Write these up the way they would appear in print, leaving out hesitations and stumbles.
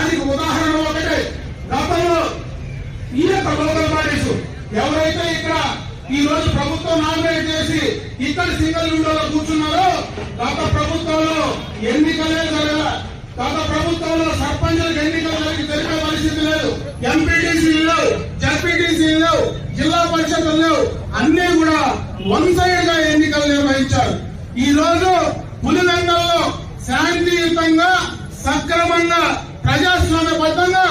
దానికి ఉదాహరణ ఒకటే, గతంలో ఈ యొక్క లోకల్ బాడీస్ ఎవరైతే ఇక్కడ ఈ రోజు ప్రభుత్వం నామినేట్ చేసి ఇక్కడ సింగిల్ విండోలో కూర్చున్నారో, గత ప్రభుత్వంలో ఎన్నికలే జరగల. గత ప్రభుత్వంలో సర్పంచులకు ఎన్నికలు జరిగే పరిస్థితి లేదు, ఎంపీటీసీలు లేవు, జడ్పీటీసీలు లేవు, జిల్లా పరిషత్లు లేవు, అన్ని కూడా వన్ సైడ్ గా ఎన్నికలు నిర్వహించారు. ఈ రోజు పులివెందులలో శాంతియుతంగా సక్రమంగా ప్రజాస్వామ్యబద్ధంగా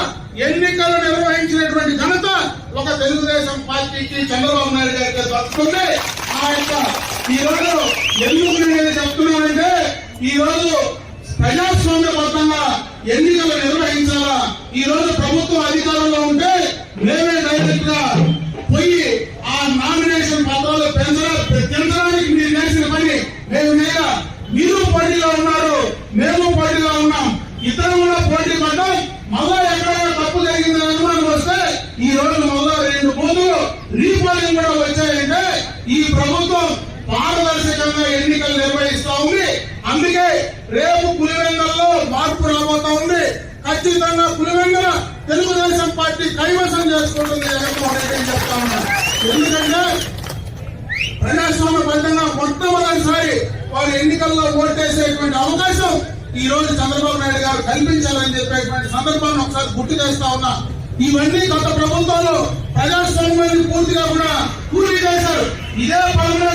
ఎన్నికలు నిర్వహించినటువంటి ఘనత ఒక తెలుగుదేశం పార్టీకి చంద్రబాబు నాయుడు గారికి దక్కుతుంది. ఆ యొక్క ఈ రోజు ఎందుకు నేను చెప్తున్నానంటే, ఈ రోజు ప్రజాస్వామ్యబద్ధంగా ఎన్నికలు నిర్వహించాలా. ఈ రోజు ప్రభుత్వం అధికారంలో ఉంటే మేమే డైరెక్ట్ గా పోయి ఆ నామినేషన్ పత్రాలు పెంచడానికి మీరు చేసిన పని మేము లేదా. మీరు పోటీలో ఉన్నారు, మేము పోటీలో ఉన్నాం, ఇతరులు కూడా పోటీ పడ్డాం. మళ్ళా ఎక్కడైనా తప్పు జరిగిందని అనుమానం వస్తే ఈ రోజు మళ్ళా 2 బూతులు రీపోలింగ్ కూడా వచ్చాయంటే ఈ ప్రభుత్వం పారదర్శకంగా ఎన్నికలు నిర్వహిస్తా ఉంది. అందుకే రేపు పులివెందులలో మార్పు రాబోతా ఉంది. ఖచ్చితంగా పులివెందుల తెలుగుదేశం పార్టీ కైవసం చేసుకుంటుంది జగన్మోహన్ రెడ్డి అని చెప్తా ఉన్నారు. ఎందుకంటే ప్రజాస్వామ్యబద్ధంగా మొట్టమొదటిసారి వారు ఎన్నికల్లో ఓటేసేటువంటి అవకాశం ఈ రోజు చంద్రబాబు నాయుడు గారు కల్పించాలని చెప్పేటువంటి సందర్భాన్ని ఒకసారి గుర్తు చేస్తా ఉన్నా. ఇవన్నీ గత ప్రభుత్వంలో ప్రజాస్వామ్యాన్ని పూర్తిగా కూడా కూలీ చేశారు. ఇదే పనులు